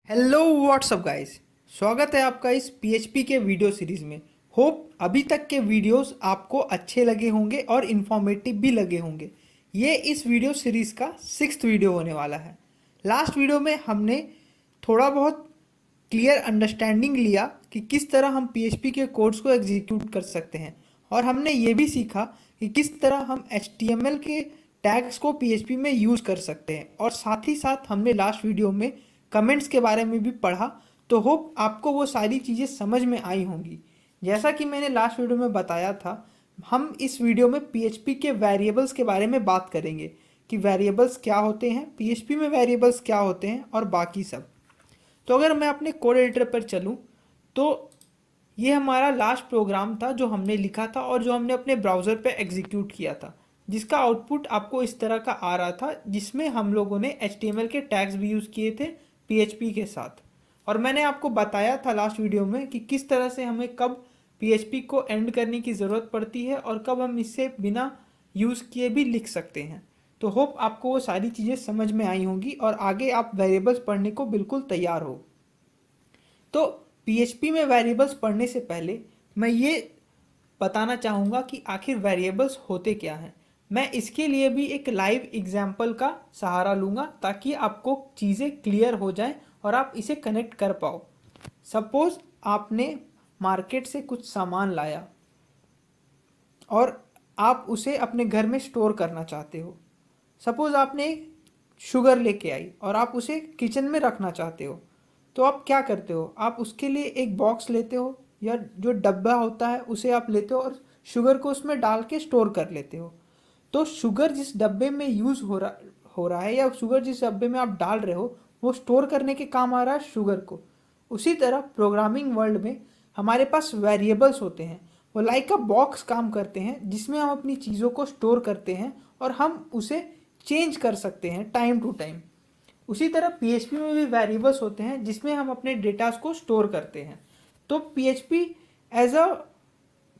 Hello what's up guys. स्वागत है आपका इस पीएचपी के वीडियो सीरीज में। होप अभी तक के वीडियोस आपको अच्छे लगे होंगे और इन्फॉर्मेटिव भी लगे होंगे। ये इस वीडियो सीरीज का 6th वीडियो होने वाला है। लास्ट वीडियो में हमने थोड़ा बहुत क्लियर अंडरस्टैंडिंग लिया कि किस तरह हम पीएचपी के कोड्स को एग्जीक्यूट कर सकते हैं, और हमने ये भी सीखा कि किस तरह हम एचटीएमएल के टैग्स को पीएचपी में यूज़ कर सकते हैं। और साथ ही साथ हमने लास्ट वीडियो में कमेंट्स के बारे में भी पढ़ा। तो होप आपको वो सारी चीज़ें समझ में आई होंगी। जैसा कि मैंने लास्ट वीडियो में बताया था, हम इस वीडियो में पीएचपी के वेरिएबल्स के बारे में बात करेंगे कि वेरिएबल्स क्या होते हैं, पीएचपी में वेरिएबल्स क्या होते हैं और बाकी सब। तो अगर मैं अपने कोड एडिटर पर चलूँ तो ये हमारा लास्ट प्रोग्राम था जो हमने लिखा था और जो हमने अपने ब्राउज़र पे एग्जीक्यूट किया था, जिसका आउटपुट आपको इस तरह का आ रहा था, जिसमें हम लोगों ने HTML के टैग्स भी यूज़ किए थे PHP के साथ। और मैंने आपको बताया था लास्ट वीडियो में कि किस तरह से हमें कब PHP को एंड करने की ज़रूरत पड़ती है और कब हम इसे बिना यूज़ किए भी लिख सकते हैं। तो होप आपको वो सारी चीज़ें समझ में आई होंगी और आगे आप वेरिएबल्स पढ़ने को बिल्कुल तैयार हो। तो PHP में वेरिएबल्स पढ़ने से पहले मैं ये बताना चाहूँगा कि आखिर वेरिएबल्स होते क्या हैं। मैं इसके लिए भी एक लाइव एग्जाम्पल का सहारा लूँगा ताकि आपको चीज़ें क्लियर हो जाएं और आप इसे कनेक्ट कर पाओ। सपोज़ आपने मार्केट से कुछ सामान लाया और आप उसे अपने घर में स्टोर करना चाहते हो। सपोज़ आपने शुगर लेके आई और आप उसे किचन में रखना चाहते हो। तो आप क्या करते हो, आप उसके लिए एक बॉक्स लेते हो या जो डब्बा होता है उसे आप लेते हो और शुगर को उसमें डाल के स्टोर कर लेते हो। तो शुगर जिस डब्बे में यूज़ हो रहा है या शुगर जिस डब्बे में आप डाल रहे हो वो स्टोर करने के काम आ रहा है शुगर को। उसी तरह प्रोग्रामिंग वर्ल्ड में हमारे पास वेरिएबल्स होते हैं। वो लाइक अ बॉक्स काम करते हैं जिसमें हम अपनी चीज़ों को स्टोर करते हैं और हम उसे चेंज कर सकते हैं टाइम टू टाइम। उसी तरह पीएचपी में भी वेरिएबल्स होते हैं जिसमें हम अपने डेटास को स्टोर करते हैं। तो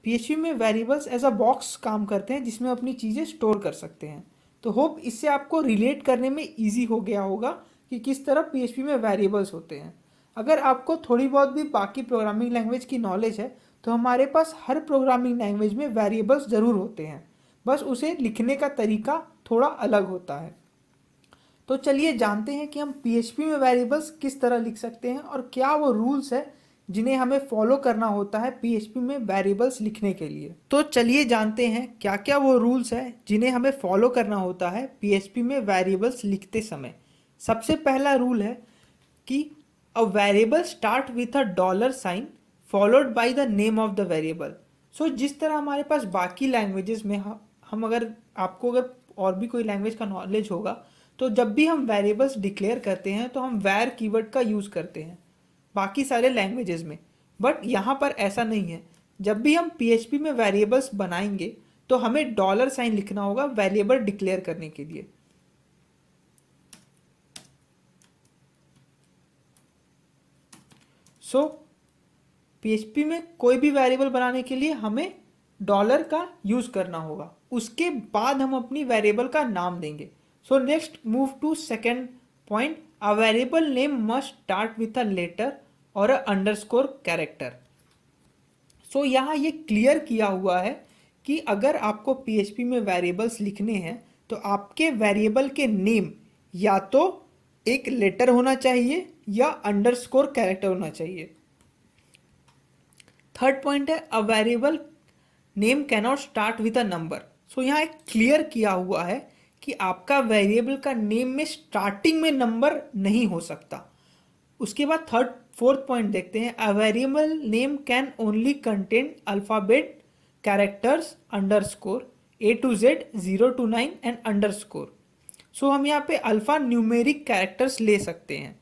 पीएचपी में वेरिएबल्स एज अ बॉक्स काम करते हैं जिसमें अपनी चीज़ें स्टोर कर सकते हैं। तो होप इससे आपको रिलेट करने में इजी हो गया होगा कि किस तरह पीएचपी में वेरिएबल्स होते हैं। अगर आपको थोड़ी बहुत भी बाकी प्रोग्रामिंग लैंग्वेज की नॉलेज है तो हमारे पास हर प्रोग्रामिंग लैंग्वेज में वेरिएबल्स ज़रूर होते हैं, बस उसे लिखने का तरीका थोड़ा अलग होता है। तो चलिए जानते हैं कि हम पीएचपी में वेरिएबल्स किस तरह लिख सकते हैं और क्या वो रूल्स है जिन्हें हमें फॉलो करना होता है पीएचपी में वेरिएबल्स लिखने के लिए। तो चलिए जानते हैं क्या क्या वो रूल्स है जिन्हें हमें फॉलो करना होता है पीएचपी में वेरिएबल्स लिखते समय। सबसे पहला रूल है कि a variable start with a dollar sign followed by the name of the variable. So जिस तरह हमारे पास बाकी लैंग्वेजेस में हम अगर आपको अगर और भी कोई लैंग्वेज का नॉलेज होगा तो जब भी हम वेरिएबल्स डिक्लेयर करते हैं तो हम वैर कीवर्ड का यूज़ करते हैं बाकी सारे लैंग्वेजेस में, बट यहाँ पर ऐसा नहीं है। जब भी हम पीएचपी में वेरिएबल्स बनाएंगे तो हमें डॉलर साइन लिखना होगा वेरिएबल डिक्लेयर करने के लिए। सो पीएचपी में कोई भी वेरिएबल बनाने के लिए हमें डॉलर का यूज़ करना होगा, उसके बाद हम अपनी वेरिएबल का नाम देंगे। So next move to second point, a variable name must start with a letter और अ अंडरस्कोर कैरेक्टर। सो यहाँ ये क्लियर किया हुआ है कि अगर आपको पीएचपी में वेरिएबल्स लिखने हैं तो आपके वेरिएबल के नेम या तो एक लेटर होना चाहिए या अंडरस्कोर कैरेक्टर होना चाहिए। थर्ड पॉइंट है a variable name cannot start with a number. So यहाँ एक क्लियर किया हुआ है कि आपका वेरिएबल का नेम में स्टार्टिंग में नंबर नहीं हो सकता। उसके बाद फोर्थ पॉइंट देखते हैं, a variable name can only contain alphabet characters underscore A to Z 0 to 9 and underscore. So हम यहाँ पे अल्फ़ा न्यूमेरिक कैरेक्टर्स ले सकते हैं।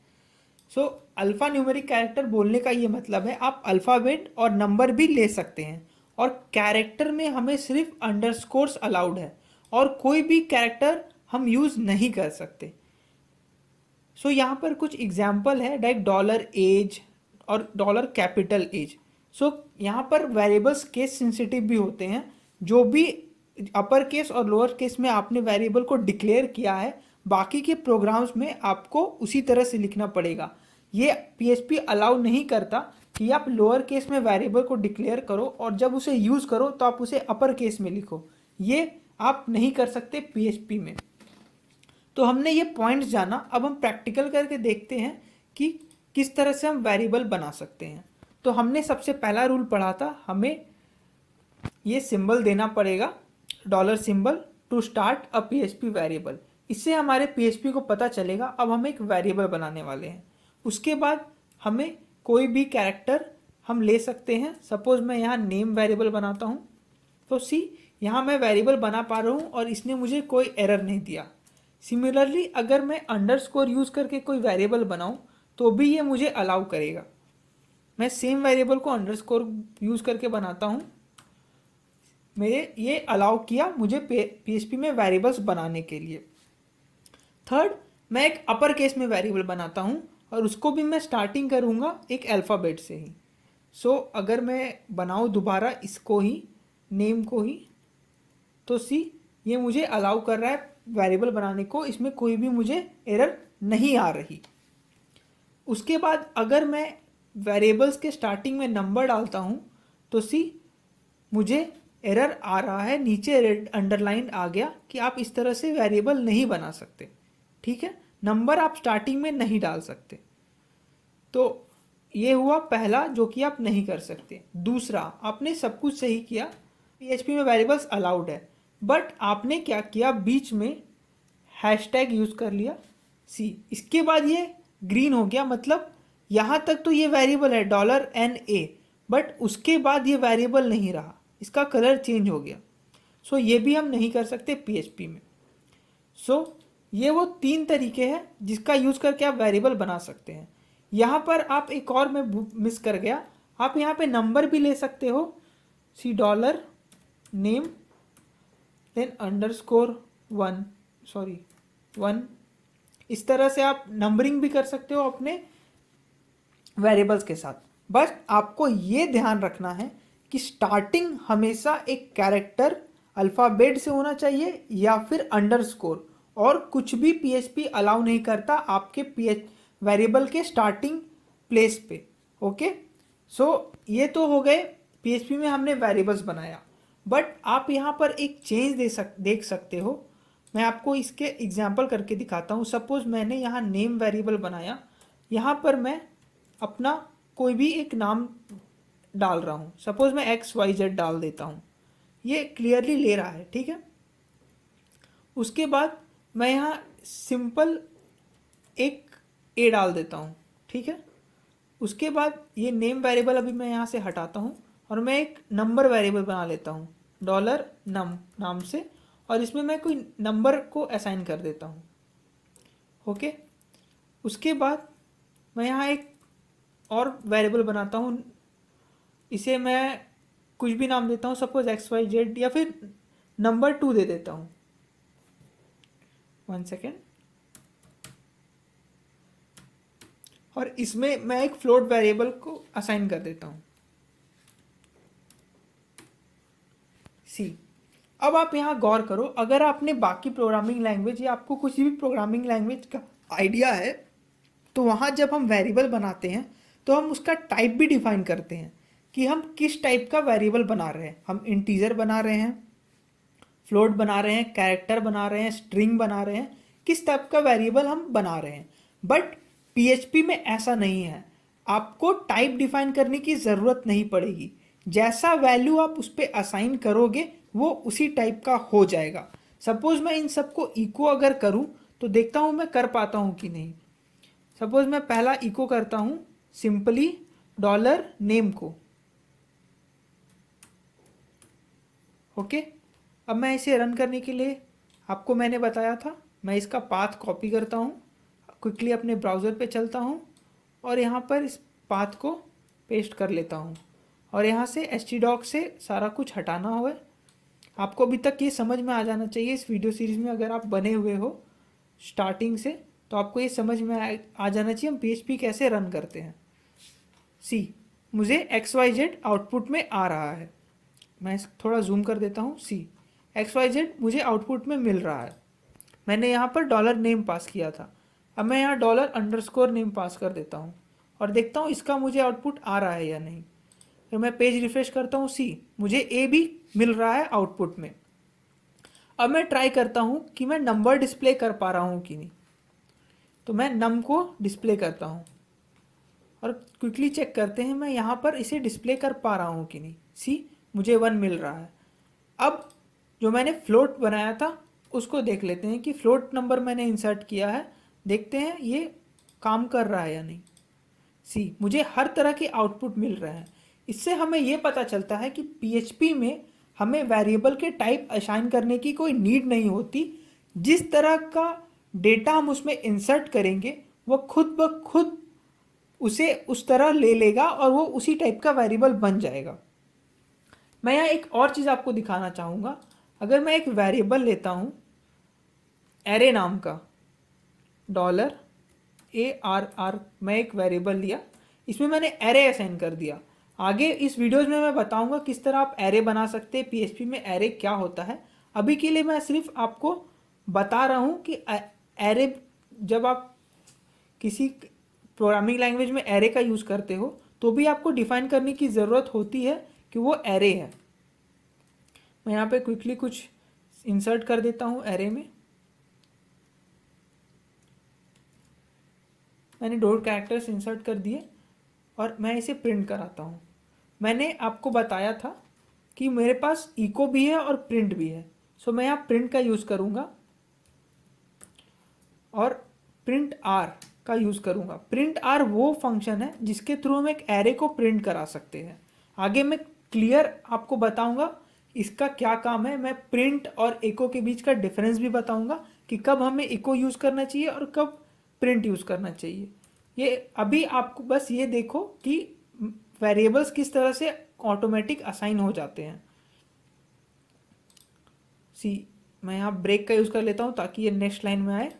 सो अल्फ़ा न्यूमेरिक कैरेक्टर बोलने का ये मतलब है आप अल्फ़ाबेट और नंबर भी ले सकते हैं, और कैरेक्टर में हमें सिर्फ अंडरस्कोर्स अलाउड है और कोई भी कैरेक्टर हम यूज़ नहीं कर सकते। सो यहाँ पर कुछ एग्जाम्पल है लाइक डॉलर एज और डॉलर कैपिटल एज। सो यहाँ पर वेरिएबल्स केस सेंसिटिव भी होते हैं। जो भी अपर केस और लोअर केस में आपने वेरिएबल को डिक्लेयर किया है बाकी के प्रोग्राम्स में आपको उसी तरह से लिखना पड़ेगा। ये PHP अलाउ नहीं करता कि आप लोअर केस में वेरिएबल को डिक्लेयर करो और जब उसे यूज़ करो तो आप उसे अपर केस में लिखो। ये आप नहीं कर सकते PHP में। तो हमने ये पॉइंट्स जाना, अब हम प्रैक्टिकल करके देखते हैं कि किस तरह से हम वेरिएबल बना सकते हैं। तो हमने सबसे पहला रूल पढ़ा था, हमें ये सिंबल देना पड़ेगा, dollar symbol to start a PHP variable. इससे हमारे PHP को पता चलेगा अब हम एक वेरिएबल बनाने वाले हैं। उसके बाद हमें कोई भी कैरेक्टर हम ले सकते हैं। सपोज मैं यहाँ नेम वेरिएबल बनाता हूँ, तो सी यहाँ मैं वेरिएबल बना पा रहा हूँ और इसने मुझे कोई एरर नहीं दिया। सिमिलरली अगर मैं अंडरस्कोर यूज़ करके कोई वेरिएबल बनाऊँ तो भी ये मुझे अलाउ करेगा। मैं सेम वेरिएबल को अंडरस्कोर यूज़ करके बनाता हूँ, मेरे ये अलाउ किया मुझे PHP में वेरिएबल्स बनाने के लिए। थर्ड, मैं एक अपर केस में वेरिएबल बनाता हूँ और उसको भी मैं स्टार्टिंग करूँगा एक अल्फ़ाबेट से ही। सो अगर मैं बनाऊँ दोबारा इसको ही, नेम को ही, तो सी ये मुझे अलाउ कर रहा है वेरिएबल बनाने को, इसमें कोई भी मुझे एरर नहीं आ रही। उसके बाद अगर मैं वेरिएबल्स के स्टार्टिंग में नंबर डालता हूँ तो सी मुझे एरर आ रहा है, नीचे रेड अंडरलाइन आ गया कि आप इस तरह से वेरिएबल नहीं बना सकते। ठीक है, नंबर आप स्टार्टिंग में नहीं डाल सकते। तो ये हुआ पहला जो कि आप नहीं कर सकते। दूसरा, आपने सब कुछ सही किया, PHP में वेरिएबल्स अलाउड है, बट आपने क्या किया, बीच में हैशटैग यूज़ कर लिया सी। इसके बाद ये ग्रीन हो गया, मतलब यहाँ तक तो ये वेरिएबल है $NA, बट उसके बाद ये वेरिएबल नहीं रहा, इसका कलर चेंज हो गया। सो ये भी हम नहीं कर सकते PHP में। सो ये वो 3 तरीके हैं जिसका यूज़ करके आप वेरिएबल बना सकते हैं। यहाँ पर आप एक और मैं मिस कर गया, आप यहाँ पे नंबर भी ले सकते हो, सी डॉलर नेम देन अंडरस्कोर 1। इस तरह से आप नंबरिंग भी कर सकते हो अपने वेरिएबल्स के साथ। बस आपको ये ध्यान रखना है कि स्टार्टिंग हमेशा एक कैरेक्टर अल्फ़ाबेट से होना चाहिए या फिर अंडरस्कोर, और कुछ भी PHP अलाउ नहीं करता आपके वेरिएबल के स्टार्टिंग प्लेस पे। ओके, सो ये तो हो गए PHP में हमने वेरिएबल्स बनाया। बट आप यहाँ पर एक चेंज देख सकते हो। मैं आपको इसके एग्जांपल करके दिखाता हूँ। सपोज मैंने यहाँ नेम वेरिएबल बनाया, यहाँ पर मैं अपना कोई भी एक नाम डाल रहा हूँ, सपोज मैं XYZ डाल देता हूँ, ये क्लियरली ले रहा है। ठीक है, उसके बाद मैं यहाँ सिंपल एक A डाल देता हूँ। ठीक है, उसके बाद ये नेम वेरिएबल अभी मैं यहाँ से हटाता हूँ और मैं एक नंबर वेरिएबल बना लेता हूँ $num नाम से, और इसमें मैं कोई नंबर को असाइन कर देता हूँ। ओके, उसके बाद मैं यहाँ एक और वेरिएबल बनाता हूँ, इसे मैं कुछ भी नाम देता हूँ, सपोज XYZ, या फिर नंबर 2 दे देता हूँ। 1 सेकेंड, और इसमें मैं एक फ्लोट वेरिएबल को असाइन कर देता हूँ सी। अब आप यहाँ गौर करो, अगर आपने बाकी प्रोग्रामिंग लैंग्वेज या आपको कुछ भी प्रोग्रामिंग लैंग्वेज का आइडिया है, तो वहाँ जब हम वेरिएबल बनाते हैं तो हम उसका टाइप भी डिफाइन करते हैं कि हम किस टाइप का वेरिएबल बना रहे हैं। हम इंटीजर बना रहे हैं, फ्लोट बना रहे हैं, कैरेक्टर बना रहे हैं, स्ट्रिंग बना रहे हैं, किस टाइप का वेरिएबल हम बना रहे हैं। बट PHP में ऐसा नहीं है, आपको टाइप डिफाइन करने की ज़रूरत नहीं पड़ेगी। जैसा वैल्यू आप उस पर असाइन करोगे वो उसी टाइप का हो जाएगा। सपोज मैं इन सबको इको अगर करूं तो देखता हूं मैं कर पाता हूं कि नहीं। सपोज मैं पहला इको करता हूं सिंपली $नेम को। ओके, अब मैं इसे रन करने के लिए, आपको मैंने बताया था, मैं इसका पाथ कॉपी करता हूं, क्विकली अपने ब्राउज़र पे चलता हूं और यहाँ पर इस पाथ को पेस्ट कर लेता हूं, और यहाँ से htdoc से सारा कुछ हटाना हुआ है। आपको अभी तक ये समझ में आ जाना चाहिए इस वीडियो सीरीज़ में, अगर आप बने हुए हो स्टार्टिंग से तो आपको ये समझ में आ जाना चाहिए हम PHP कैसे रन करते हैं। सी, मुझे XYZ आउटपुट में आ रहा है, मैं थोड़ा जूम कर देता हूँ। सी, XYZ मुझे आउटपुट में मिल रहा है। मैंने यहाँ पर $नेम पास किया था, अब मैं यहाँ $_नेम पास कर देता हूँ। और देखता हूँ इसका मुझे आउटपुट आ रहा है या नहीं। फिर मैं पेज रिफ्रेश करता हूँ सी, मुझे ए भी मिल रहा है आउटपुट में। अब मैं ट्राई करता हूँ कि मैं नंबर डिस्प्ले कर पा रहा हूँ कि नहीं। तो मैं नम को डिस्प्ले करता हूँ और क्विकली चेक करते हैं मैं यहाँ पर इसे डिस्प्ले कर पा रहा हूँ कि नहीं। सी, मुझे 1 मिल रहा है। अब जो मैंने फ्लोट बनाया था उसको देख लेते हैं कि फ्लोट नंबर मैंने इंसर्ट किया है, देखते हैं ये काम कर रहा है या नहीं। सी, मुझे हर तरह के आउटपुट मिल रहे हैं। इससे हमें ये पता चलता है कि पीएचपी में हमें वेरिएबल के टाइप असाइन करने की कोई नीड नहीं होती। जिस तरह का डेटा हम उसमें इंसर्ट करेंगे वो खुद ब खुद उसे उस तरह ले लेगा और वो उसी टाइप का वेरिएबल बन जाएगा। मैं यहाँ एक और चीज़ आपको दिखाना चाहूँगा। अगर मैं एक वेरिएबल लेता हूँ एरे नाम का, $ARR, मैं एक वेरिएबल लिया, इसमें मैंने एरे असाइन कर दिया। आगे इस वीडियोज़ में मैं बताऊंगा किस तरह आप एरे बना सकते हैं, पीएचपी में एरे क्या होता है। अभी के लिए मैं सिर्फ आपको बता रहा हूँ कि एरे, जब आप किसी प्रोग्रामिंग लैंग्वेज में एरे का यूज़ करते हो तो भी आपको डिफाइन करने की ज़रूरत होती है कि वो एरे है। मैं यहाँ पे क्विकली कुछ इंसर्ट कर देता हूँ एरे में। मैंने 2 कैरेक्टर्स इंसर्ट कर दिए और मैं इसे प्रिंट कराता हूँ। मैंने आपको बताया था कि मेरे पास इको भी है और प्रिंट भी है, सो मैं यहाँ प्रिंट का यूज़ करूँगा और प्रिंट आर का यूज़ करूँगा। प्रिंट आर वो फंक्शन है जिसके थ्रू हम एक एरे को प्रिंट करा सकते हैं। आगे मैं क्लियर आपको बताऊँगा इसका क्या काम है। मैं प्रिंट और इको के बीच का डिफरेंस भी बताऊँगा कि कब हमें इको यूज़ करना चाहिए और कब प्रिंट यूज़ करना चाहिए। ये अभी आपको बस ये देखो कि वेरिएबल्स किस तरह से ऑटोमेटिक असाइन हो जाते हैं। सी, मैं यहाँ ब्रेक का यूज़ कर लेता हूँ ताकि ये नेक्स्ट लाइन में आए।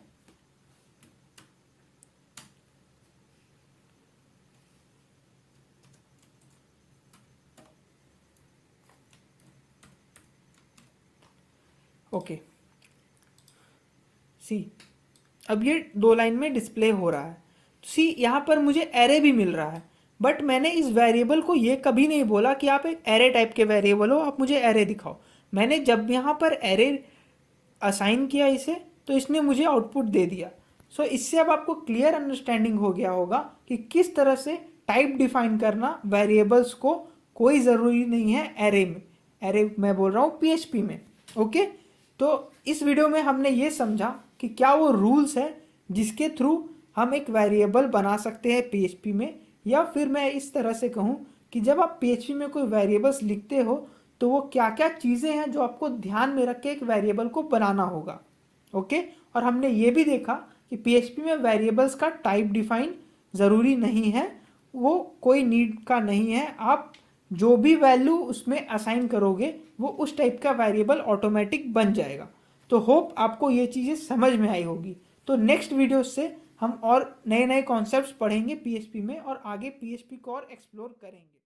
ओके, सी, अब ये 2 लाइन में डिस्प्ले हो रहा है। सी, यहाँ पर मुझे एरे भी मिल रहा है, बट मैंने इस वेरिएबल को ये कभी नहीं बोला कि आप एक एरे टाइप के वेरिएबल हो, आप मुझे एरे दिखाओ। मैंने जब यहाँ पर एरे असाइन किया इसे तो इसने मुझे आउटपुट दे दिया। सो इससे अब आपको क्लियर अंडरस्टैंडिंग हो गया होगा कि किस तरह से टाइप डिफाइन करना वेरिएबल्स को कोई ज़रूरी नहीं है एरे में। एरे मैं बोल रहा हूँ पीएचपी में। ओके, तो इस वीडियो में हमने ये समझा कि क्या वो रूल्स है जिसके थ्रू हम एक वेरिएबल बना सकते हैं पीएचपी में, या फिर मैं इस तरह से कहूँ कि जब आप पीएचपी में कोई वेरिएबल्स लिखते हो तो वो क्या क्या चीज़ें हैं जो आपको ध्यान में रख के एक वेरिएबल को बनाना होगा। ओके, और हमने ये भी देखा कि पीएचपी में वेरिएबल्स का टाइप डिफाइन ज़रूरी नहीं है, वो कोई नीड का नहीं है। आप जो भी वैल्यू उसमें असाइन करोगे वो उस टाइप का वेरिएबल ऑटोमेटिक बन जाएगा। तो होप आपको ये चीज़ें समझ में आई होगी। तो नेक्स्ट वीडियो से हम और नए नए कॉन्सेप्ट्स पढ़ेंगे पीएचपी में और आगे पीएचपी को और एक्सप्लोर करेंगे।